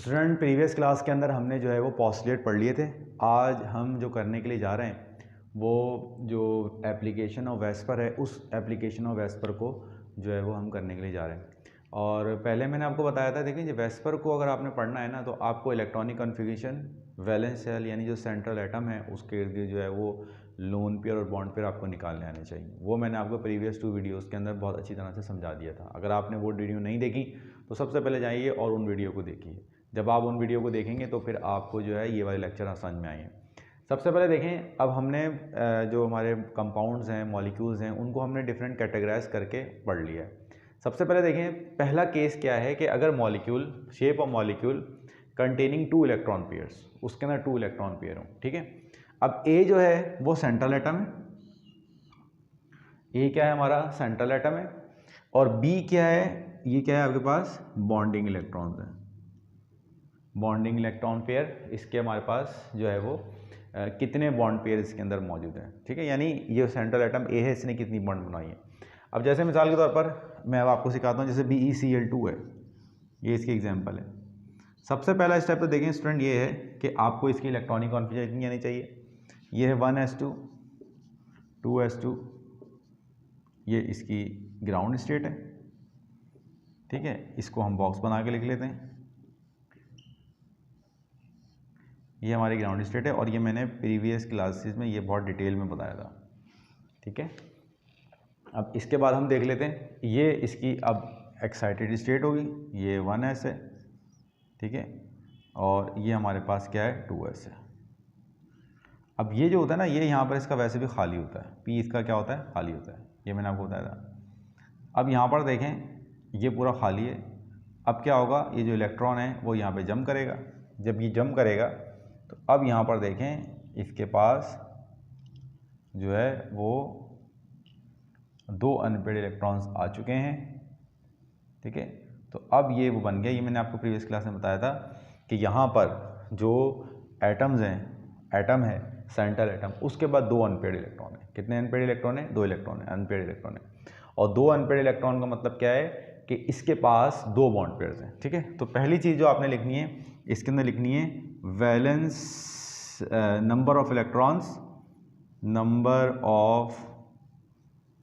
Student previous class के अंदर हमने जो है वो पोस्टुलेट पढ़ लिए थे। आज हम जो करने के लिए जा रहे हैं वो जो एप्लीकेशन ऑफ वेस्पर है, उस एप्लीकेशन ऑफ वेस्पर को जो है वो हम करने के लिए जा रहे हैं। और पहले मैंने आपको बताया था, देखिए वेस्पर को अगर आपने पढ़ना है ना तो आपको इलेक्ट्रॉनिक कॉन्फ़िगरेशन, वैलेंस शेल यानी जो सेंट्रल एटम है उसके इर्द गिर्द जो है वो लोन पेयर और बॉन्ड पेयर आपको निकालने आने चाहिए। वो मैंने आपको प्रीवियस 2 वीडियोज़ के अंदर बहुत अच्छी तरह से समझा दिया था। अगर आपने वो वीडियो नहीं देखी तो सबसे पहले जाइए और उन वीडियो को देखिए। जब आप उन वीडियो को देखेंगे तो फिर आपको जो है ये वाले लेक्चर समझ में आएंगे। सबसे पहले देखें, अब हमने जो हमारे कंपाउंड्स हैं, मॉलिक्यूल्स हैं, उनको हमने डिफरेंट कैटेगराइज करके पढ़ लिया है। सबसे पहले देखें, पहला केस क्या है कि अगर molecule, shape of molecule containing 2 electron pairs, उसके अंदर 2 इलेक्ट्रॉन पेयर हों, ठीक है। अब ए जो है वो सेंट्रल एटम है, ए क्या है हमारा सेंट्रल एटम है, और बी क्या है, ये क्या है आपके पास बॉन्डिंग इलेक्ट्रॉन्स हैं, बॉन्डिंग इलेक्ट्रॉन पेयर। इसके हमारे पास जो है वो कितने बॉन्ड पेयर इसके अंदर मौजूद हैं, ठीक है, यानी ये सेंट्रल एटम ए है, इसने कितनी बॉन्ड बनाई है। अब जैसे मिसाल के तौर पर मैं अब आपको सिखाता हूँ, जैसे BeCl2 है, ये इसकी एग्जांपल है। सबसे पहला स्टेप तो देखें स्टूडेंट ये है कि आपको इसकी इलेक्ट्रॉनिक कॉन्फ़िगरेशन इतनी आनी चाहिए। ये है 1s2, 2s2, ये इसकी ग्राउंड स्टेट है, ठीक है। इसको हम बॉक्स बना के लिख लेते हैं, ये हमारी ग्राउंड स्टेट है, और ये मैंने प्रीवियस क्लासेस में ये बहुत डिटेल में बताया था, ठीक है। अब इसके बाद हम देख लेते हैं, ये इसकी अब एक्साइटेड स्टेट होगी, ये 1s है, ठीक है, और ये हमारे पास क्या है 2s है। अब ये जो होता है ना, ये यहाँ पर इसका वैसे भी खाली होता है, P इसका क्या होता है खाली होता है, ये मैंने आपको बताया था। अब यहाँ पर देखें ये पूरा खाली है। अब क्या होगा, ये जो इलेक्ट्रॉन है वो यहाँ पे जंप करेगा। जब ये जंप करेगा तो अब यहाँ पर देखें इसके पास जो है वो 2 अनपेड इलेक्ट्रॉन्स आ चुके हैं, ठीक है। तो अब ये वो बन गया, ये मैंने आपको प्रीवियस क्लास में बताया था कि यहाँ पर जो एटम्स हैं, एटम है सेंट्रल एटम, उसके बाद 2 अनपेड इलेक्ट्रॉन है। कितने अनपेड इलेक्ट्रॉन है? 2 इलेक्ट्रॉन है, अनपेड इलेक्ट्रॉन है। और 2 अनपेड इलेक्ट्रॉन का मतलब क्या है कि इसके पास 2 बॉन्ड पेयर्स हैं, ठीक है। तो पहली चीज़ जो आपने लिखनी है, इसके अंदर लिखनी है valence number of electrons, number of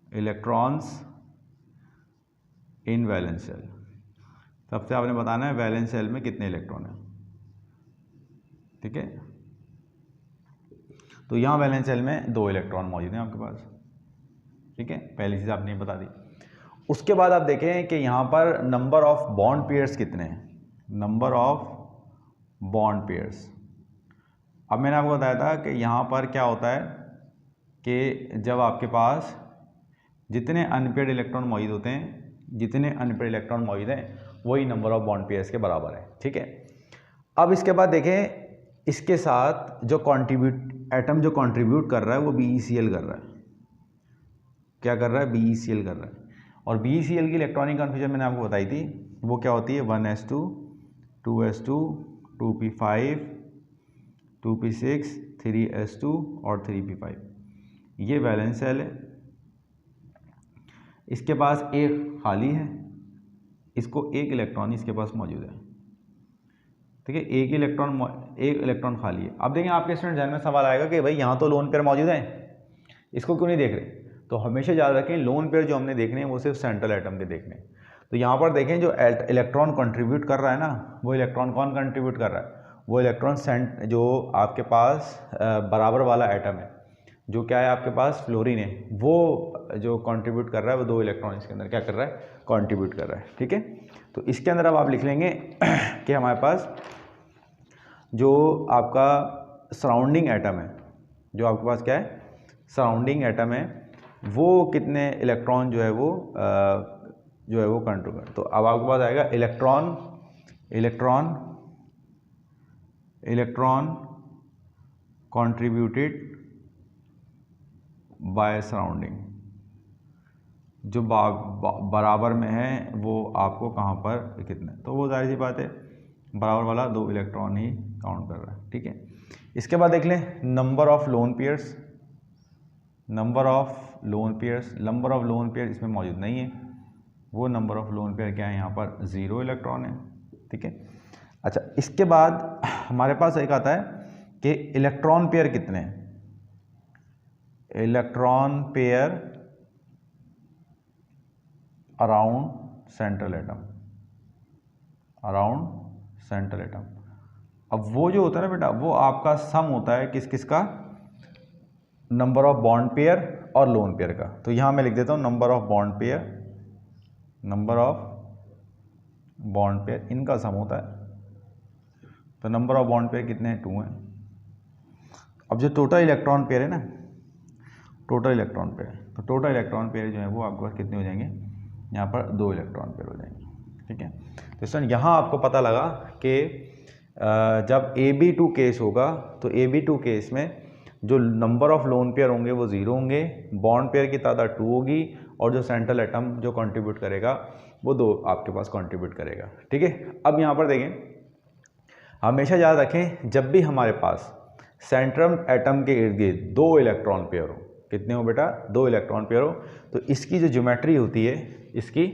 electrons in valence shell. सबसे आपने बताना है वैलेंस सेल में कितने इलेक्ट्रॉन हैं, ठीक है। तो यहाँ वैलेंस सेल में 2 इलेक्ट्रॉन मौजूद हैं आपके पास, ठीक है। पहली चीज़ आपने बता दी। उसके बाद आप देखें कि यहाँ पर नंबर ऑफ बॉन्ड पेयर्स कितने हैं, नंबर ऑफ बॉन्ड पेयर्स। अब मैंने आपको बताया था कि यहाँ पर क्या होता है कि जब आपके पास जितने अनपेड इलेक्ट्रॉन मौजूद होते हैं, जितने अनपेड इलेक्ट्रॉन मौजूद हैं वही नंबर ऑफ बॉन्ड पेयर्स के बराबर है, ठीक है। अब इसके बाद देखें, इसके साथ जो एटम जो कंट्रीब्यूट कर रहा है वो BeCl कर रहा है। क्या कर रहा है? BeCl कर रहा है। और BeCl की इलेक्ट्रॉनिक कॉन्फ़िगरेशन मैंने आपको बताई थी, वो क्या होती है 1s2, 2s2, 2p5, 2p6, 3s2 और 3p5। ये वैलेंस सेल है, इसके पास एक खाली है, इसको एक इलेक्ट्रॉन इसके पास मौजूद है, ठीक है। एक इलेक्ट्रॉन खाली है। अब देखें आपके स्टूडेंट ध्यान में सवाल आएगा कि भाई यहाँ तो लोन पेयर मौजूद हैं, इसको क्यों नहीं देख रहे? तो हमेशा याद रखें लोन पेयर जो हमने देखने हैं वो सिर्फ सेंट्रल एटम के देखने हैं। तो यहाँ पर देखें जो इलेक्ट्रॉन कंट्रीब्यूट कर रहा है ना, वो इलेक्ट्रॉन कौन कंट्रीब्यूट कर रहा है? वो इलेक्ट्रॉन जो आपके पास बराबर वाला एटम है, जो क्या है आपके पास फ्लोरीन है, वो जो कंट्रीब्यूट कर रहा है, वो 2 इलेक्ट्रॉन इसके अंदर क्या कर रहा है? कंट्रीब्यूट कर रहा है, ठीक है। तो इसके अंदर अब आप लिख लेंगे कि हमारे पास जो आपका सराउंडिंग एटम है, जो आपके पास क्या है सराउंडिंग एटम है, वो कितने इलेक्ट्रॉन जो है वो कंट्रोल कर। तो अब आपके पास आएगा इलेक्ट्रॉन कंट्रीब्यूटेड बाय सराउंडिंग, जो बराबर में है वो आपको कहाँ पर कितने, तो वो जाहिर सी बात है बराबर वाला 2 इलेक्ट्रॉन ही काउंट कर रहा है, ठीक है। इसके बाद देख लें number of lone pairs, number of lone pair इसमें मौजूद नहीं है, वो नंबर ऑफ लोन पेयर क्या है यहाँ पर 0 इलेक्ट्रॉन है, ठीक है। अच्छा, इसके बाद हमारे पास एक आता है कि इलेक्ट्रॉन पेयर कितने हैं। Electron pair around central atom, around central atom. अब वो जो होता है ना बेटा, वो आपका सम होता है किस किस का, नंबर ऑफ बॉन्ड पेयर और लोन पेयर का। तो यहां मैं लिख देता हूं number of bond pair, number of bond pair, इनका सम होता है। तो नंबर ऑफ बॉन्ड पेयर कितने हैं, 2 हैं। अब जो टोटल इलेक्ट्रॉन पेयर है ना, टोटल इलेक्ट्रॉन पेयर, तो टोटल इलेक्ट्रॉन पेयर जो है वो आपके पास कितने हो जाएंगे, यहाँ पर 2 इलेक्ट्रॉन पेयर हो जाएंगे। ठीक है, तो स्टूडेंट यहाँ आपको पता लगा कि जब AB2 केस होगा तो AB2 केस में जो नंबर ऑफ लोन पेयर होंगे वो 0 होंगे, बॉन्ड पेयर की तादाद 2 होगी, और जो सेंट्रल एटम जो कंट्रीब्यूट करेगा वो 2 आपके पास कंट्रीब्यूट करेगा। ठीक है, अब यहाँ पर देखें, हमेशा याद रखें जब भी हमारे पास सेंट्रल एटम के इर्द गिर्द 2 इलेक्ट्रॉन पेयर हो, कितने हो बेटा, 2 इलेक्ट्रॉन पेयर हो, तो इसकी जो ज्योमेट्री होती है, इसकी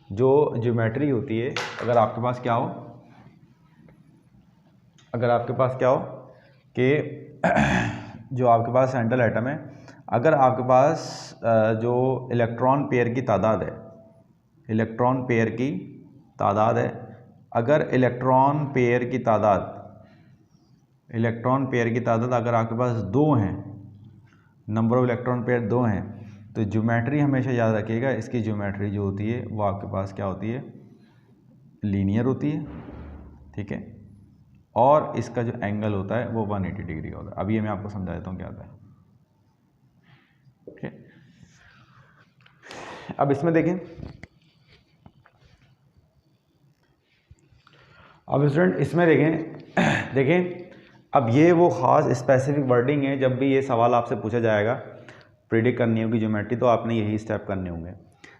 जो ज्योमेट्री होती है, अगर आपके पास क्या हो, अगर आपके पास क्या हो कि जो आपके पास सेंट्रल एटम है, अगर आपके पास जो इलेक्ट्रॉन पेयर की तादाद है, इलेक्ट्रॉन पेयर की तादाद है, अगर इलेक्ट्रॉन पेयर की तादाद, इलेक्ट्रॉन पेयर की तादाद अगर आपके पास 2 हैं, नंबर ऑफ इलेक्ट्रॉन पेयर 2 हैं, तो ज्योमेट्री हमेशा याद रखिएगा, इसकी ज्योमेट्री जो होती है वो आपके पास क्या होती है, लीनियर होती है। ठीक है, और इसका जो एंगल होता है वो 180 डिग्री का होता है। अब ये मैं आपको समझा देता हूँ क्या होता है। ठीक है, अब इसमें देखें, अब स्टूडेंट इसमें देखें अब ये वो ख़ास स्पेसिफिक वर्डिंग है, जब भी ये सवाल आपसे पूछा जाएगा, प्रिडिक्ट करनी होगी ज्योमेट्री, तो आपने यही स्टेप करने होंगे।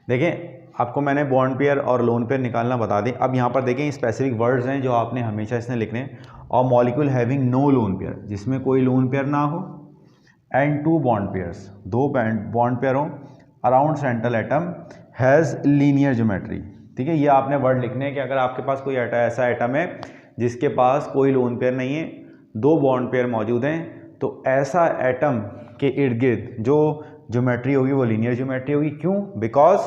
देखें, आपको मैंने बॉन्ड पेयर और लोन पेयर निकालना बता दें। अब यहाँ पर देखें स्पेसिफिक वर्ड्स हैं जो आपने हमेशा इसमें लिखने, और molecule having no lone pair, जिसमें कोई लोन पेयर ना हो, and 2 bond pairs, 2 bond pair हो, around central atom has linear geometry. ठीक है, ये आपने वर्ड लिखने हैं कि अगर आपके पास कोई ऐसा एटम है जिसके पास कोई लोन पेयर नहीं है, 2 बॉन्ड पेयर मौजूद हैं, तो ऐसा एटम के इर्द गिर्द जो ज्योमेट्री होगी वो लीनियर ज्योमेट्री होगी। क्यों? Because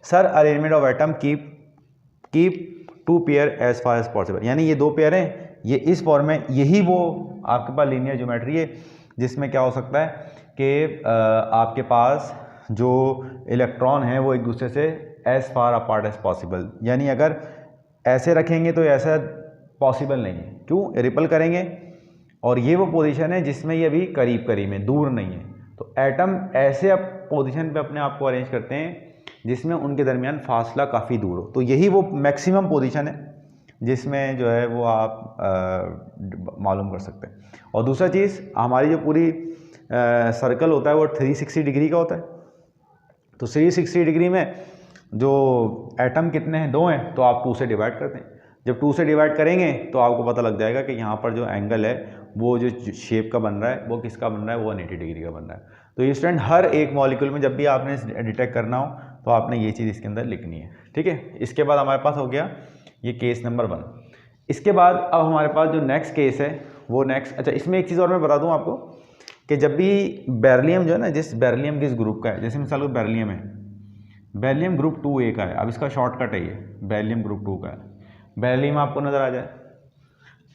sir arrangement of atom keep 2 pair as far as possible, यानी ये 2 पेयर हैं, ये इस फॉर्म में, यही वो आपके पास लीनियर ज्योमेट्री है जिसमें क्या हो सकता है कि आपके पास जो इलेक्ट्रॉन है वो एक दूसरे से as far apart as possible, यानी अगर ऐसे रखेंगे तो ऐसा पॉसिबल नहीं है। क्यों? रिपल करेंगे, और ये वो पोजीशन है जिसमें ये अभी करीब करीब है, दूर नहीं है। तो एटम ऐसे पोजीशन पे अपने आप को अरेंज करते हैं जिसमें उनके दरमियान फासला काफ़ी दूर हो। तो यही वो मैक्सिमम पोजीशन है जिसमें जो है वो आप मालूम कर सकते हैं। और दूसरा चीज़, हमारी जो पूरी सर्कल होता है वो 360 डिग्री का होता है। तो 360 डिग्री में जो एटम कितने हैं, 2 हैं, तो आप 2 से डिवाइड करते हैं। जब 2 से डिवाइड करेंगे तो आपको पता लग जाएगा कि यहाँ पर जो एंगल है वो जो शेप का बन रहा है वो किसका बन रहा है, वो 180 डिग्री का बन रहा है। तो ये स्टूडेंट हर एक मॉलिक्यूल में जब भी आपने डिटेक्ट करना हो तो आपने ये चीज़ इसके अंदर लिखनी है। ठीक है, इसके बाद हमारे पास हो गया ये केस नंबर 1। इसके बाद अब हमारे पास जो नेक्स्ट केस है वो अच्छा इसमें एक चीज़ और मैं बता दूँ आपको कि जब भी बेरिलियम जो है ना, जिस बेरिलियम किस ग्रुप का है, जैसे मिसाल को बेरिलियम है, बेरिलियम ग्रुप 2A का है। अब इसका शॉर्टकट है ये, बेरिलियम ग्रुप 2 का है। बेरिलियम आपको नज़र आ जाए,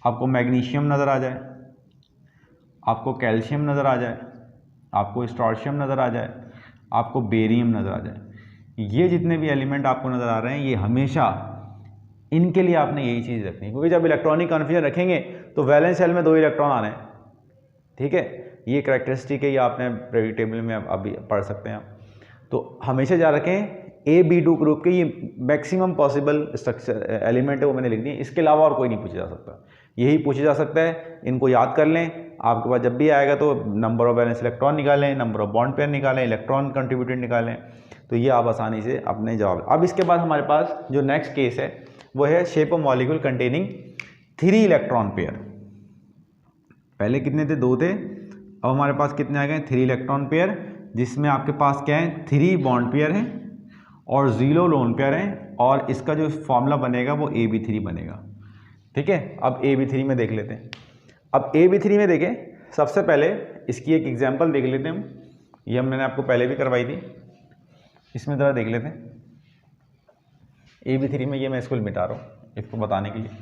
आपको मैग्नीशियम नज़र आ जाए, आपको कैल्शियम नज़र आ जाए, आपको स्ट्रोंशियम नज़र आ जाए, आपको बेरियम नज़र आ जाए, ये जितने भी एलिमेंट आपको नज़र आ रहे हैं, ये हमेशा इनके लिए आपने यही चीज़ रखनी है, क्योंकि जब इलेक्ट्रॉनिक कन्फ्यूजन रखेंगे तो वैलेंस शेल में 2 इलेक्ट्रॉन आ रहे हैं। ठीक है, ये कैरेक्टरिस्टिक है, ये आपने पीरियोडिक टेबल में अभी पढ़ सकते हैं आप। तो हमेशा याद रखें AB2 ग्रुप के ये मैक्सिमम पॉसिबल स्ट्रक्चर एलिमेंट है वो मैंने लिख दिए, इसके अलावा और कोई नहीं पूछा जा सकता, यही पूछा जा सकता है। इनको याद कर लें, आपके पास जब भी आएगा तो नंबर ऑफ वैलेंस इलेक्ट्रॉन निकालें, नंबर ऑफ बॉन्ड पेयर निकालें, इलेक्ट्रॉन कंट्रीब्यूटेड निकालें, तो ये आप आसानी से अपने जवाब। अब इसके बाद हमारे पास जो नेक्स्ट केस है वो है shape of molecule containing 3 electron pair. पहले कितने थे? 2 थे, अब हमारे पास कितने आ गए? 3 इलेक्ट्रॉन पेयर, जिसमें आपके पास क्या है? 3 बॉन्ड पेयर है और 0 लोन पेयर है, और इसका जो फॉर्मूला बनेगा वो AB3 बनेगा। ठीक है, अब AB3 में देख लेते हैं। अब AB3 में देखें, सबसे पहले इसकी एक एग्जांपल देख लेते हैं हम, ये मैंने आपको पहले भी करवाई थी, इसमें ज़रा देख लेते हैं। AB3 में ये मैं इसको मिटा रहा हूँ इसको बताने के लिए।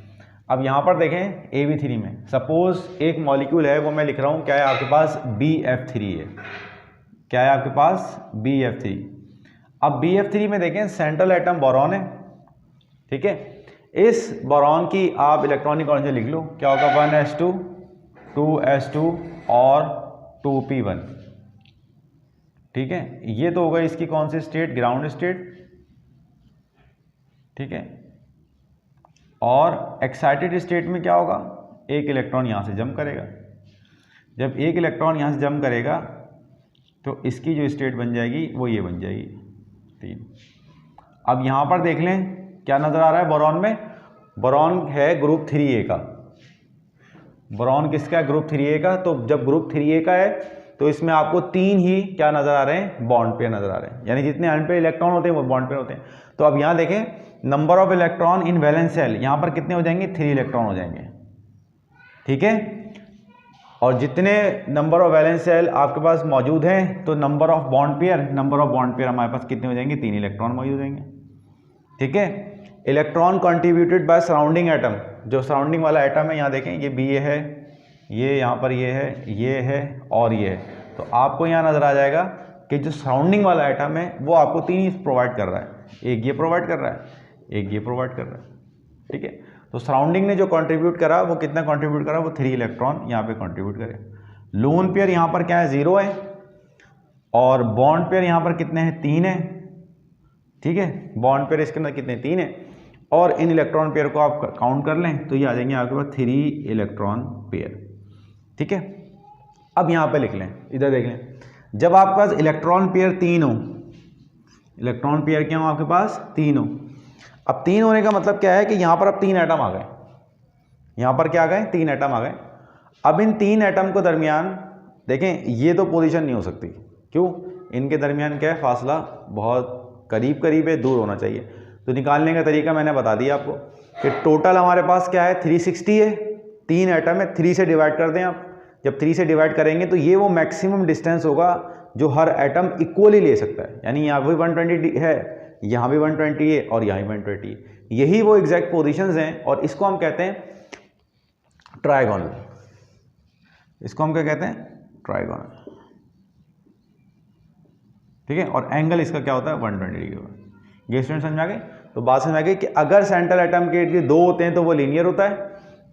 अब यहाँ पर देखें AB3 में सपोज एक मॉलिक्यूल है, वो मैं लिख रहा हूँ, क्या है आपके पास BF3 है, क्या है आपके पास BF3। अब BF3 में देखें सेंट्रल एटम बोरॉन है, ठीक है। इस बोरॉन की आप इलेक्ट्रॉनिक कॉन्फिगरेशन लिख लो, क्या होगा 1s2 2s2 और 2p1, ठीक है। ये तो होगा इसकी कौन सी स्टेट, ग्राउंड स्टेट, ठीक है। और एक्साइटेड स्टेट में क्या होगा, एक इलेक्ट्रॉन यहाँ से जंप करेगा। जब एक इलेक्ट्रॉन यहाँ से जंप करेगा तो इसकी जो स्टेट बन जाएगी वो ये बन जाएगी 3। अब यहाँ पर देख लें क्या नज़र आ रहा है बोरॉन में, बोरॉन है ग्रुप 3A का। बोरॉन किसका है, ग्रुप 3A का। तो जब ग्रुप 3A का है तो इसमें आपको 3 ही क्या नज़र आ रहे हैं, बॉन्ड पेयर नज़र आ रहे हैं, यानी जितने अनपेयर इलेक्ट्रॉन होते हैं वो बॉन्ड पेयर होते हैं। तो अब यहाँ देखें number of electron in valence shell, यहाँ पर कितने हो जाएंगे, 3 इलेक्ट्रॉन हो जाएंगे, ठीक है। और जितने नंबर ऑफ वैलेंस सेल आपके पास मौजूद हैं तो नंबर ऑफ बॉन्ड पेयर हमारे पास कितने हो जाएंगे, 3 इलेक्ट्रॉन मौजूद हो जाएंगे, ठीक है। Electron contributed by surrounding atom, जो सराउंडिंग वाला एटम है, यहाँ देखें ये BA है, ये यहाँ पर ये है और ये है। तो आपको यहाँ नज़र आ जाएगा कि जो सराउंडिंग वाला एटम है वो आपको 3 ही प्रोवाइड कर रहा है, एक ये प्रोवाइड कर रहा है, एक ये प्रोवाइड कर रहा है, ठीक है। तो सराउंडिंग ने जो कंट्रीब्यूट करा वो कितना कंट्रीब्यूट करा, वो 3 इलेक्ट्रॉन यहाँ पे कंट्रीब्यूट करे। लोन पेयर यहाँ पर क्या है, 0 है, और बॉन्ड पेयर यहाँ पर कितने हैं, 3 है, ठीक है। बॉन्ड पेयर इसके अंदर कितने, 3 है। और इन इलेक्ट्रॉन पेयर को आप काउंट कर लें तो ये आ जाएंगे आपके पास 3 इलेक्ट्रॉन पेयर, ठीक है। अब यहाँ पे लिख लें, इधर देख लें, जब आपके पास इलेक्ट्रॉन पेयर 3 हो, इलेक्ट्रॉन पेयर क्या हो आपके पास, 3 हो। अब 3 होने का मतलब क्या है कि यहाँ पर अब 3 एटम आ गए, यहाँ पर क्या आ गए, 3 एटम आ गए। अब इन 3 एटम को दरमियान देखें, ये तो पोजीशन नहीं हो सकती, क्यों, इनके दरमियान क्या है, फासला बहुत करीब करीब है, दूर होना चाहिए। तो निकालने का तरीका मैंने बता दिया आपको कि टोटल हमारे पास क्या है, 360 है, 3 एटम है, 3 से डिवाइड कर दें आप। जब 3 से डिवाइड करेंगे तो ये वो मैक्सिमम डिस्टेंस होगा जो हर एटम इक्वली ले सकता है, यानी यहाँ भी 120 है, यहाँ भी 120 है और यहाँ भी 120 है। यही वो एग्जैक्ट पोजीशंस हैं और इसको हम कहते हैं ट्राइगोनल। इसको हम क्या कहते हैं, ट्राइगोनल, ठीक है। और एंगल इसका क्या होता है, 120 डिग्री होगा। ये स्टूडेंट समझ आ गए। तो बात समझ आ गई कि अगर सेंट्रल एटम के 2 होते हैं तो वो लीनियर होता है,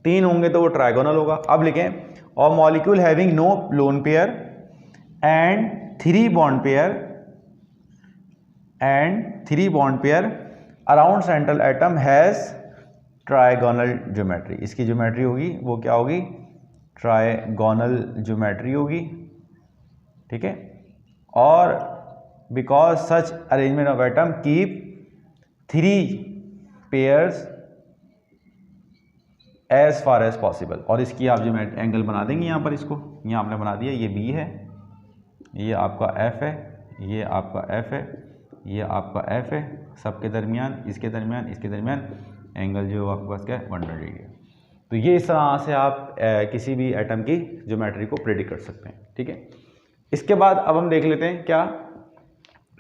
3 होंगे तो वो ट्राइगोनल होगा। अब लिखें, और molecule having no lone pair and 3 bond pair around central atom has trigonal geometry. इसकी ज्योमेट्री होगी वो क्या होगी, ट्राइगोनल ज्योमेट्री होगी, ठीक है। और because such arrangement of atom keep 3 pairs as far as possible. और इसकी आप जो एंगल बना देंगे यहाँ पर, इसको यहाँ आपने बना दिया, ये B है, ये आपका F है, ये आपका F है, ये आपका F है, सबके दरमियान, इसके दरमियान, इसके दरमियान एंगल जो आपके पास क्या है, 120 डिग्री। तो ये इस तरह से आप किसी भी एटम की ज्योमेट्री को प्रेडिक्ट कर सकते हैं, ठीक है। इसके बाद अब हम देख लेते हैं क्या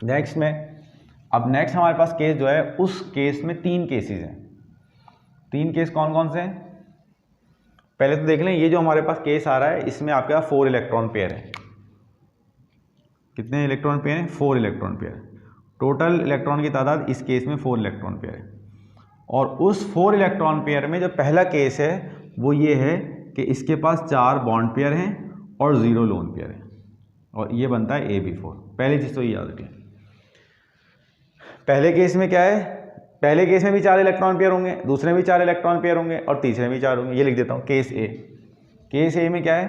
नेक्स्ट में। अब नेक्स्ट हमारे पास केस जो है, उस केस में 3 केसेस हैं। 3 केस कौन कौन से हैं, पहले तो देख लें, ये जो हमारे पास केस आ रहा है इसमें आपके पास 4 इलेक्ट्रॉन पेयर है। कितने इलेक्ट्रॉन पेयर हैं, 4 इलेक्ट्रॉन पेयर। टोटल इलेक्ट्रॉन की तादाद इस केस में 4 इलेक्ट्रॉन पेयर है। और उस 4 इलेक्ट्रॉन पेयर में जो पहला केस है वो ये है कि इसके पास 4 बॉन्ड पेयर हैं और 0 लोन पेयर है, और ये बनता है AB4। पहली चीज़ तो ये याद रखें। पहले केस में क्या है, पहले केस में भी 4 इलेक्ट्रॉन पेयर होंगे, दूसरे में भी 4 इलेक्ट्रॉन पेयर होंगे और तीसरे में भी 4 होंगे। ये लिख देता हूँ केस ए। केस ए में क्या है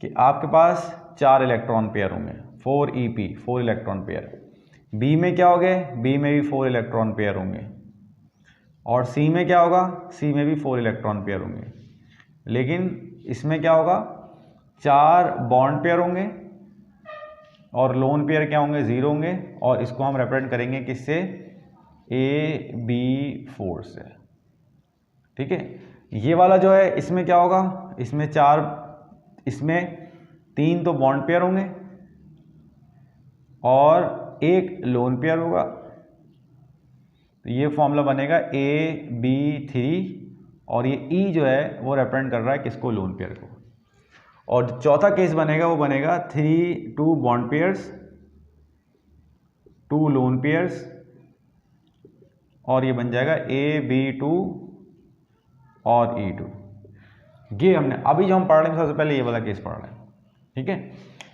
कि आपके पास 4 इलेक्ट्रॉन पेयर होंगे, 4EP, 4 इलेक्ट्रॉन पेयर। बी में क्या हो गए, बी में भी 4 इलेक्ट्रॉन पेयर होंगे। और सी में क्या होगा, सी में भी 4 इलेक्ट्रॉन पेयर होंगे। लेकिन इसमें क्या होगा, 4 बॉन्ड पेयर होंगे और लोन पेयर क्या होंगे, 0 होंगे। और इसको हम रिप्रेजेंट करेंगे किससे, AB4 से, ठीक है। ये वाला जो है इसमें क्या होगा, इसमें 3 तो बॉन्ड पेयर होंगे और एक लोन पेयर होगा। तो ये फॉर्मूला बनेगा AB3 और ये E जो है वो रिप्रेजेंट कर रहा है किसको, लोन पेयर को। और जो चौथा केस बनेगा वो बनेगा 2 बॉन्ड पेयर्स, 2 लोन पेयर्स और ये बन जाएगा AB2 और E2। ये हमने अभी जो हम पढ़ रहे हैं सबसे पहले ये वाला केस पढ़ रहे हैं, ठीक है।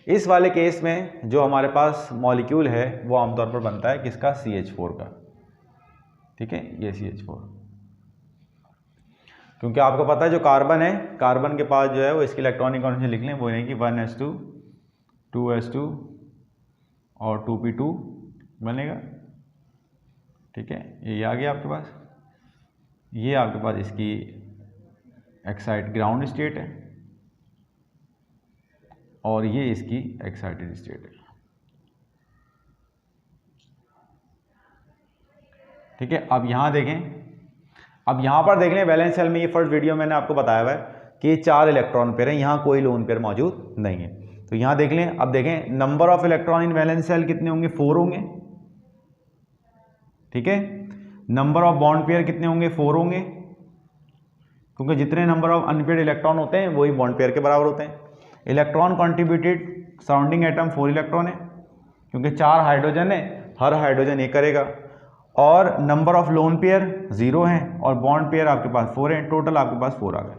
इस वाले केस में जो हमारे पास मॉलिक्यूल है वो आमतौर पर बनता है किसका, CH4 का, ठीक है, ये CH4। क्योंकि आपको पता है जो कार्बन है, कार्बन के पास जो है वो इसकी इलेक्ट्रॉनिक कॉन्फिगरेशन लिख लें, वो नहीं कि 1s2 2s2 और 2p2 बनेगा, ठीक है। ये आ गया आपके पास, ये आपके पास इसकी एक्साइट ग्राउंड स्टेट है और ये इसकी एक्साइटेड स्टेट है, ठीक है। अब यहाँ देखें, अब यहाँ पर देख लें वैलेंस शेल में, ये फर्स्ट वीडियो मैंने आपको बताया हुआ है कि 4 इलेक्ट्रॉन पेयर हैं, यहाँ कोई लोन पेयर मौजूद नहीं है। तो यहाँ देख लें, अब देखें number of electron in valence shell कितने होंगे, 4 होंगे, ठीक है। नंबर ऑफ बॉन्ड पेयर कितने होंगे, 4 होंगे, क्योंकि जितने नंबर ऑफ अनपेयर्ड इलेक्ट्रॉन होते हैं वही बॉन्ड पेयर के बराबर होते हैं। Electron contributed surrounding atom 4 electron है, क्योंकि 4 हाइड्रोजन है, हर हाइड्रोजन एक करेगा। और नंबर ऑफ लोन पेयर 0 हैं और बॉन्ड पेयर आपके पास 4 हैं, टोटल आपके पास 4 आ गए।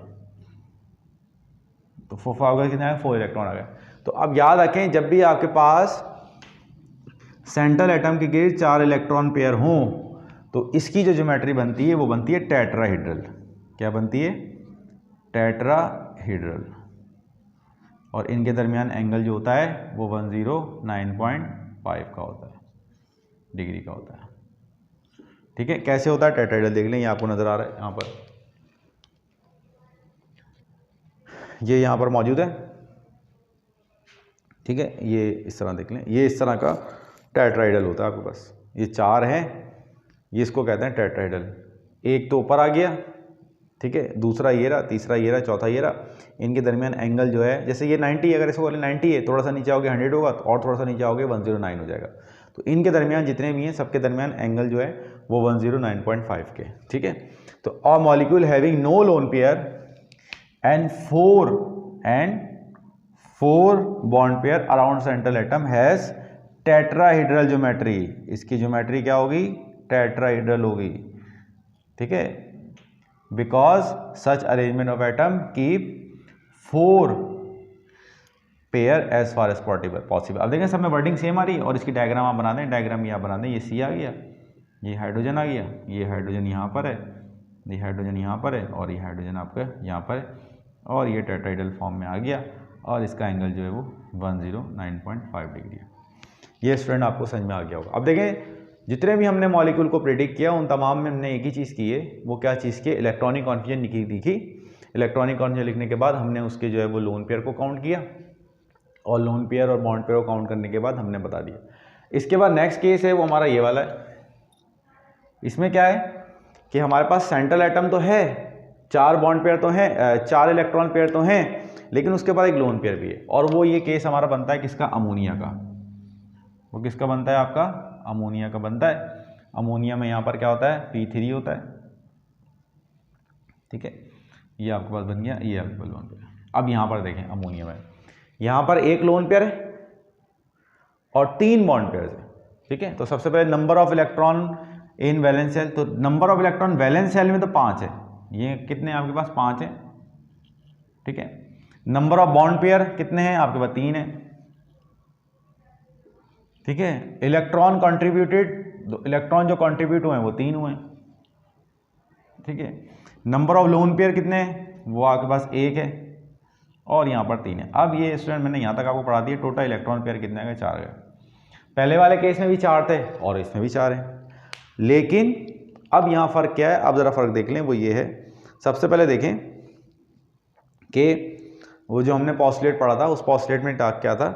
तो 4 कितने आ गए, 4 इलेक्ट्रॉन आ गए। तो अब याद रखें, जब भी आपके पास सेंट्रल एटम के गिर्द 4 इलेक्ट्रॉन पेयर हों तो इसकी जो ज्योमेट्री बनती है वो बनती है टेट्राहेड्रल। क्या बनती है, टेट्राहेड्रल। और इनके दरमियान एंगल जो होता है वो 109.5 का होता है, डिग्री का होता है, ठीक है। कैसे होता है टेट्राहेड्रल देख लें, ये आपको नजर आ रहा है यहाँ पर, ये यहाँ पर मौजूद है, ठीक है। ये इस तरह देख लें, ये इस तरह का टेट्राहेड्रल होता है आपके पास। ये 4 हैं, ये इसको कहते हैं टेट्राहेड्रल। एक तो ऊपर आ गया, ठीक है, दूसरा ये रहा, तीसरा ये रहा, चौथा ये रहा। इनके दरमियान एंगल जो है, जैसे ये 90, अगर इसको बोले 90 है, थोड़ा सा नीचे आओगे 100 होगा, और थोड़ा सा नीचे आओगे 109 हो जाएगा। तो इनके दरमियान जितने भी हैं सबके दरमियान एंगल जो है वो 109.5 के, ठीक है। तो a molecule having no lone pair and 4 bond pair around central atom has tetrahedral geometry. इसकी ज्योमेट्री क्या होगी, टेट्राहेड्रल होगी, ठीक है। Because such arrangement of atom keep 4 pair as far as possible. अब देखें सब में वर्डिंग सेम आ रही है और इसकी डायग्राम आप बना दें, डायग्राम ये आप बना दें, ये C आ गया, ये हाइड्रोजन आ गया, ये हाइड्रोजन यहाँ पर है, ये हाइड्रोजन यहाँ पर है और ये हाइड्रोजन आपका यहाँ पर है और ये टेट्राहेड्रल फॉर्म में आ गया और इसका एंगल जो है वो 109.5 डिग्री है। ये स्टूडेंट आपको समझ में आ गया होगा। अब देखें जितने भी हमने मॉलिक्यूल को प्रेडिक्ट किया उन तमाम में हमने एक ही चीज़ की है, वो क्या चीज़ की, इलेक्ट्रॉनिक कॉन्फिगरेशन लिखी। इलेक्ट्रॉनिक कॉन्फिगरेशन लिखने के बाद हमने उसके जो है वो लोन पेयर को काउंट किया और लोन पेयर और बॉन्ड पेयर को काउंट करने के बाद हमने बता दिया। इसके बाद नेक्स्ट केस है वो हमारा ये वाला है। इसमें क्या है कि हमारे पास सेंट्रल एटम तो है, 4 बॉन्ड पेयर तो हैं, 4 इलेक्ट्रॉन पेयर तो हैं, लेकिन उसके बाद एक लोन पेयर भी है और वो ये केस हमारा बनता है किसका, अमोनिया का। वो किसका बनता है, आपका अमोनिया का बनता है। अमोनिया में यहाँ पर क्या होता है, P3 होता है, ठीक है। ये आपके पास बन गया, ये आपके पास लोन पेयर। अब यहाँ पर देखें अमोनिया में, यहाँ पर एक लोन पेयर है और 3 बॉन्ड पेयर है, ठीक है। तो सबसे पहले number of electron in valence shell, तो number of electron valence shell में तो 5 है, ये कितने आपके पास 5 है, ठीक है। नंबर ऑफ बॉन्ड पेयर कितने हैं आपके पास, 3 है, ठीक है। इलेक्ट्रॉन कंट्रीब्यूटेड, इलेक्ट्रॉन जो कंट्रीब्यूट हुए हैं वो 3 हुए हैं, ठीक है। नंबर ऑफ लोन पेयर कितने हैं, वो आपके पास 1 है और यहाँ पर 3 है। अब ये स्टूडेंट मैंने यहाँ तक आपको पढ़ा दिया, टोटल इलेक्ट्रॉन पेयर कितने गए, 4 गए। पहले वाले केस में भी 4 थे और इसमें भी 4 हैं, लेकिन अब यहाँ फ़र्क क्या है, अब ज़रा फ़र्क देख लें, वो ये है। सबसे पहले देखें कि वो जो हमने पॉस्टुलेट पढ़ा था उस पॉस्टुलेट में टाक क्या था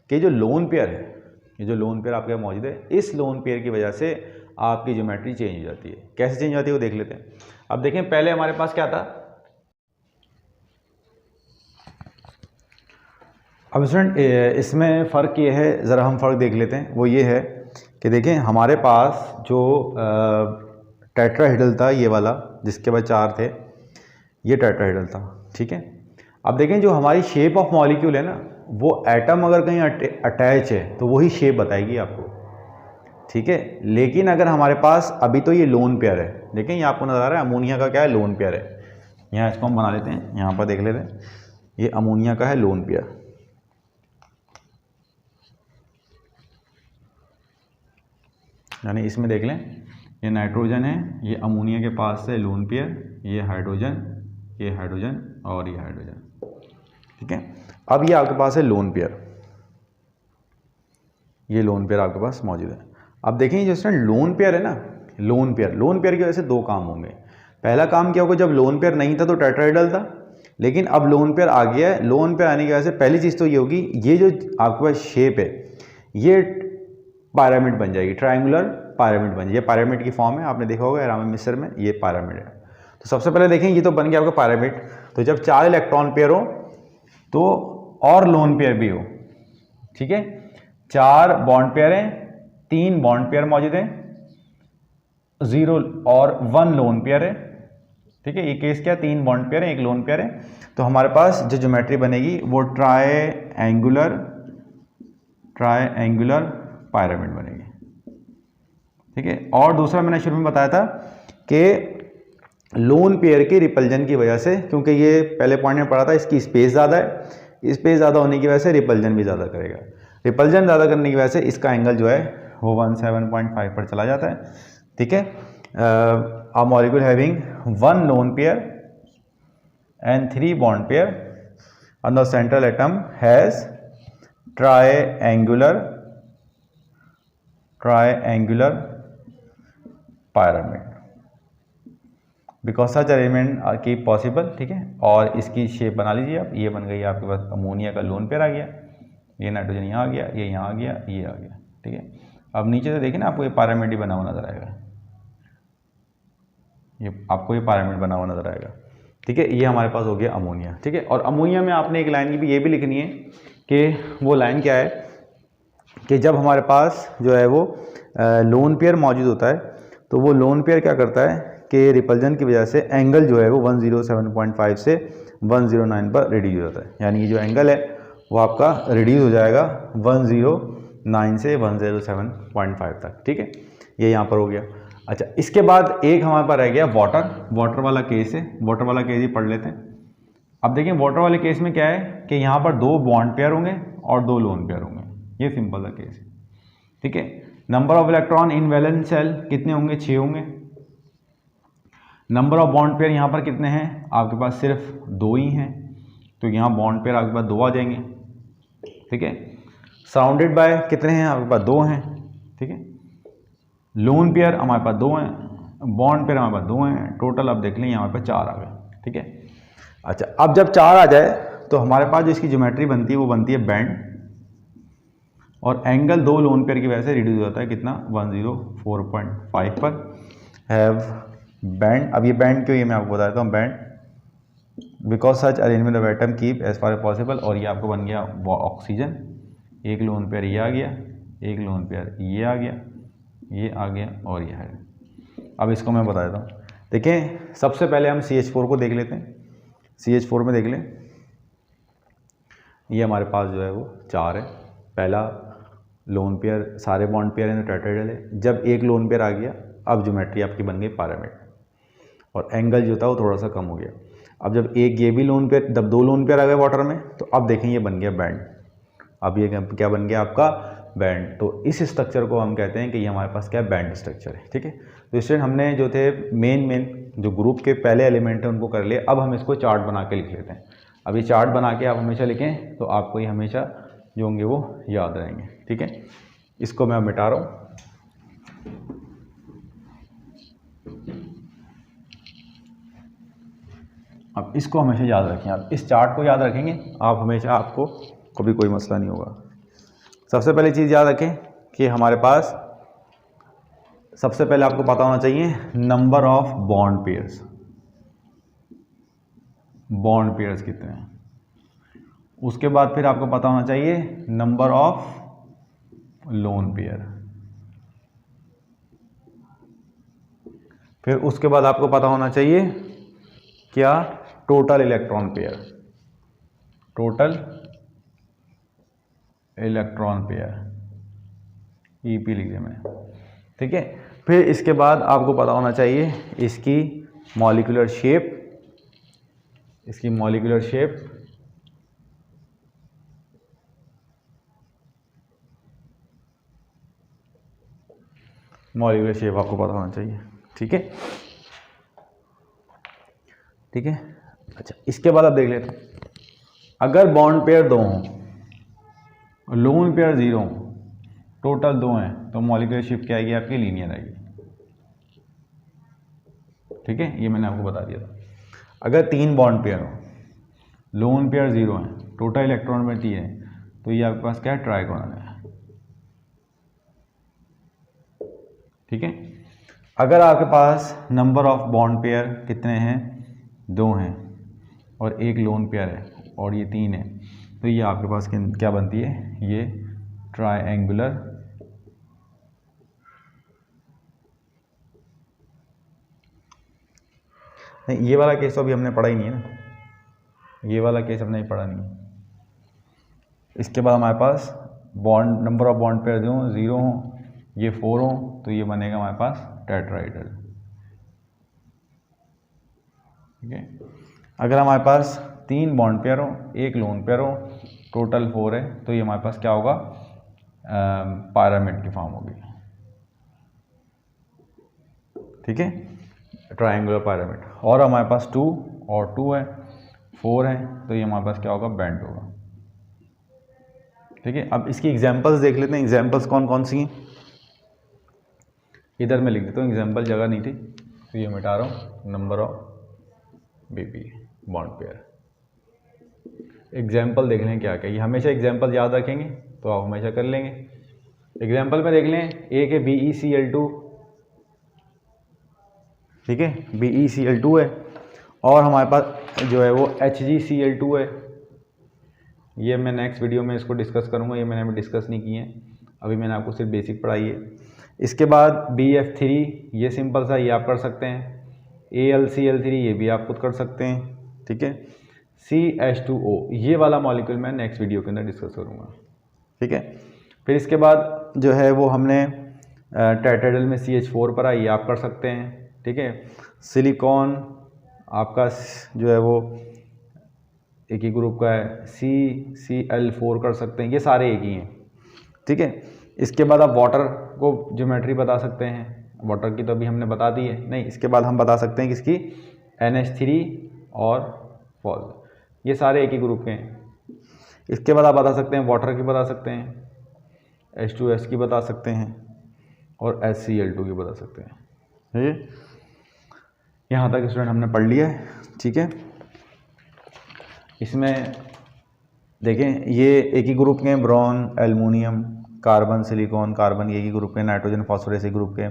कि जो लोन पेयर है, ये जो लोन पेयर आपके मौजूद है, इस लोन पेयर की वजह से आपकी ज्योमेट्री चेंज हो जाती है। कैसे चेंज हो जाती है वो देख लेते हैं। अब देखें पहले हमारे पास क्या था अब स्टूडेंट इसमें फ़र्क ये है, ज़रा हम फ़र्क देख लेते हैं। वो ये है कि देखें हमारे पास जो टेट्राहेड्रल था, ये वाला जिसके बाद 4 थे, ये टेट्राहेड्रल था, ठीक है। अब देखें जो हमारी शेप ऑफ मॉलिक्यूल है ना, वो एटम अगर कहीं अटैच है तो वही शेप बताएगी आपको, ठीक है। लेकिन अगर हमारे पास अभी तो ये लोन पेयर है, देखें ये आपको नज़र आ रहा है अमोनिया का क्या है, लोन पेयर है। यहाँ इसको हम बना लेते हैं, यहाँ पर देख लेते हैं, ये अमोनिया का है लोन पेयर। यानी इसमें देख लें, ये नाइट्रोजन है, ये अमोनिया के पास है लोन पेयर, ये हाइड्रोजन और ये हाइड्रोजन, ठीक है। अब ये आपके पास है लोन पेयर, ये लोन पेयर आपके पास मौजूद है। अब देखें जो स्टूडेंट लोन पेयर है ना, लोन पेयर की वजह से 2 काम होंगे। पहला काम क्या होगा, जब लोन पेयर नहीं था तो टेट्राहेड्रल था, लेकिन अब लोन पेयर आ गया है। लोन पेयर आने की वजह से पहली चीज़ तो ये होगी, ये जो आपके पास शेप है ये पिरामिड बन जाएगी, ट्रायंगुलर पिरामिड बन जाएगी। पिरामिड की फॉर्म है, आपने देखा होगा एरामिक मिस्र में, ये पिरामिड है। तो सबसे पहले देखें ये तो बन गया आपका पिरामिड। तो जब 4 इलेक्ट्रॉन पेयर हो तो और लोन पेयर भी हो, ठीक है। 4 बॉन्ड पेयर हैं, 3 बॉन्ड पेयर मौजूद हैं, 0 और 1 लोन पेयर है, ठीक है। ये केस क्या, 3 बॉन्ड पेयर है, 1 लोन पेयर है। तो हमारे पास जो ज्योमेट्री बनेगी वो ट्रायंगुलर पिरामिड बनेगी, ठीक है। और दूसरा मैंने शुरू में बताया था कि लोन पेयर के रिपल्जन की वजह से, क्योंकि ये पहले पॉइंट में पढ़ा था, इसकी स्पेस ज़्यादा है, स्पेस ज़्यादा होने की वजह से रिपल्जन भी ज़्यादा करेगा। रिपल्जन ज़्यादा करने की वजह से इसका एंगल जो है वो 17.5 पर चला जाता है, ठीक है। अ molecule having 1 loan pair and 3 bond pair and the central atom has triangular pyramid because such arrangement are keep possible, ठीक है। और इसकी शेप बना लीजिए आप, ये बन गई आपके पास अमोनिया का लोन पेयर आ गया, ये नाइट्रोजन यहाँ आ गया, ये यहाँ आ गया, ये आ गया, ठीक है। अब नीचे से देखिए ना, आपको ये पिरामिड ही बना हुआ नजर आएगा, ये आपको ये पिरामिड बना हुआ नजर आएगा, ठीक है। ये हमारे पास हो गया अमोनिया, ठीक है। और अमोनिया में आपने एक लाइन की भी ये भी लिखनी है कि वो लाइन क्या है कि जब हमारे पास जो है वो लोन पेयर मौजूद होता है तो वो लोन पेयर क्या करता है कि रिपल्जन की वजह से एंगल जो है वो 107.5 से 109 पर रिड्यूस हो जाता है। यानी ये जो एंगल है वो आपका रिड्यूस हो जाएगा 109 से 107.5 तक, ठीक है। ये यहाँ पर हो गया। अच्छा, इसके बाद एक हमारे पास रह गया वाटर वाला केस है। वाटर वाला केस ही पढ़ लेते हैं। अब देखिए वाटर वाले केस में क्या है कि यहाँ पर 2 बॉन्ड पेयर होंगे और 2 लोन पेयर होंगे, ये सिंपल सा केस है, ठीक है। Number of electron in valence shell कितने होंगे, 6 होंगे। नंबर ऑफ बॉन्ड पेयर यहाँ पर कितने हैं, आपके पास सिर्फ 2 ही हैं, तो यहाँ बॉन्ड पेयर आपके पास 2 आ जाएंगे, ठीक है। सराउंडेड बाय कितने हैं, आपके पास 2 हैं, ठीक है। लोन पेयर हमारे पास 2 हैं, बॉन्ड पेयर हमारे पास 2 हैं, टोटल अब देख लें यहाँ पर 4 आ गए, ठीक है। अच्छा, अब जब 4 आ जाए तो हमारे पास जो इसकी ज्योमेट्री बनती है वो बनती है बैंड, और एंगल 2 लोन पेयर की वजह से रिड्यूस हो जाता है कितना, 104.5 पर हैव बैंड। अब ये बैंड क्यों, ये मैं आपको बताता हूँ। Bent because such arrangement of atom keep as far as possible, और ये आपको बन गया ऑक्सीजन। 1 लोन पेयर ये आ गया, 1 लोन पेयर ये आ गया, ये आ गया और ये है। अब इसको मैं बता देता हूँ। देखें सबसे पहले हम CH4 को देख लेते हैं। CH4 में देख लें, ये हमारे पास जो है वो 4 है। पहला लोन पेयर, सारे बॉन्ड पेयर हैं तो टेट्राहेड्रल है। जब 1 लोन पेयर आ गया, अब ज्योमेट्री आपकी बन गई पिरामिड, और एंगल जो था वो थोड़ा सा कम हो गया। अब जब ये भी लोन पेयर, जब 2 लोन पेयर आ गए वाटर में, तो अब देखें ये बन गया बैंड। अब ये क्या बन गया आपका, बैंड। तो इस स्ट्रक्चर को हम कहते हैं कि ये हमारे पास क्या है, बैंड स्ट्रक्चर है, ठीक है। तो स्टूडेंट हमने जो थे मेन जो ग्रुप के पहले एलिमेंट हैं उनको कर लिए। अब हम इसको चार्ट बना के लिख लेते हैं। अब ये चार्ट बना के आप हमेशा लिखें तो आपको ये हमेशा जो होंगे वो याद रहेंगे, ठीक है। इसको मैं अब मिटा रहा हूँ। अब इसको हमेशा याद रखें, आप इस चार्ट को याद रखेंगे आप हमेशा, आपको कभी कोई मसला नहीं होगा। सबसे पहली चीज़ याद रखें कि हमारे पास सबसे पहले आपको पता होना चाहिए number of bond pairs. Bond pairs कितने हैं, उसके बाद फिर आपको पता होना चाहिए नंबर ऑफ लोन पेयर, फिर उसके बाद आपको पता होना चाहिए क्या, total electron pair, total electron pair, EP लिख दिया मैंने, ठीक है। फिर इसके बाद आपको पता होना चाहिए इसकी मॉलिक्यूलर शेप, इसकी मॉलिक्यूलर शेप, मॉलिक्यूलर शेप आपको पता होना चाहिए, ठीक है, ठीक है। अच्छा, इसके बाद आप देख लेते हैं, अगर बॉन्ड पेयर 2 हों, लोन पेयर 0 हो, टोटल 2 हैं, तो मॉलिक्यूलर शेप क्या आएगी आपकी, लीनियर आएगी, ठीक है, ये मैंने आपको बता दिया था। अगर 3 बॉन्ड पेयर हो, लोन पेयर 0 है, टोटल इलेक्ट्रॉन में 3 है, तो ये आपके पास क्या है, ट्राइगोनल है, ठीक है। अगर आपके पास नंबर ऑफ बॉन्ड पेयर कितने हैं, 2 हैं, और एक लोन पेयर है और ये 3 है, तो ये आपके पास क्या बनती है, ये ट्रायंगुलर नहीं, ये वाला केस तो अभी हमने पढ़ा ही नहीं है ना, ये वाला केस हमने पढ़ा नहीं है। इसके बाद हमारे पास bond, number of bond pair जो 0 हो, ये 4 हो, तो ये बनेगा हमारे पास टेट्राहेड्रल, ठीक है। अगर हमारे पास 3 बॉन्ड पेयर हो, एक लोन पेयर हो, टोटल 4 है, तो ये हमारे पास क्या होगा, पिरामिड की फॉर्म होगी, ठीक है, ट्रायंगुलर पिरामिड। और हमारे पास 2 और 2 है, 4 है, तो ये हमारे पास क्या होगा, बेंड होगा, ठीक है। अब इसकी एग्जांपल्स देख लेते हैं, एग्जांपल्स कौन कौन सी हैं, इधर मैं लिख देता हूँ, एग्जांपल जगह नहीं थी तो ये मिटा रहा हूँ, number of BP bond pair, example देख लें क्या क्या, ये हमेशा एग्जांपल याद रखेंगे तो आप हमेशा कर लेंगे। एग्जांपल में देख लें, एक है BeCl2, ठीक है, BeCl2 है, और हमारे पास जो है वो HgCl2 है। ये मैं नेक्स्ट वीडियो में इसको डिस्कस करूँगा, ये मैंने अभी डिस्कस नहीं किए हैं, अभी मैंने आपको सिर्फ बेसिक पढ़ाई है। इसके बाद BF3, ये सिंपल सा, ये आप कर सकते हैं। AlCl3, ये भी आप खुद कर सकते हैं, ठीक है। CH2O, ये वाला मॉलिक्यूल मैं नेक्स्ट वीडियो के अंदर डिस्कस करूँगा, ठीक है। फिर इसके बाद जो है वो हमने टेट्राहेड्रल में CH4 पढ़ा, ये आप कर सकते हैं, ठीक है। सिलिकॉन आपका जो है वो एक ही ग्रुप का है, CCl4 कर सकते हैं, ये सारे एक ही हैं, ठीक है। इसके बाद आप वाटर को ज्योमेट्री बता सकते हैं, वाटर की तो अभी हमने बता दी है, नहीं, इसके बाद हम बता सकते हैं किसकी, NH3 और फॉल, ये सारे एक ही ग्रुप के हैं। इसके बाद आप बता सकते हैं, वाटर की बता सकते हैं, H2S की बता सकते हैं, और HCl2 की बता सकते हैं, ठीक है। यहाँ तक स्टूडेंट हमने पढ़ लिया है, ठीक है। इसमें देखें, ये एक ही ग्रुप के हैं, boron, aluminium, carbon, silicon, carbon एक ही ग्रुप के, नाइट्रोजन, फॉस्फोरस एक ग्रुप के,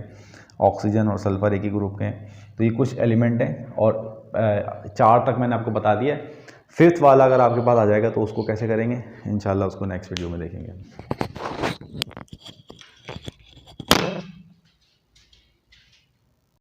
ऑक्सीजन और सल्फर एक ही ग्रुप के। तो ये कुछ एलिमेंट हैं, और 4 तक मैंने आपको बता दिया। 5th वाला अगर आपके पास आ जाएगा तो उसको कैसे करेंगे, इंशाल्लाह उसको नेक्स्ट वीडियो में देखेंगे।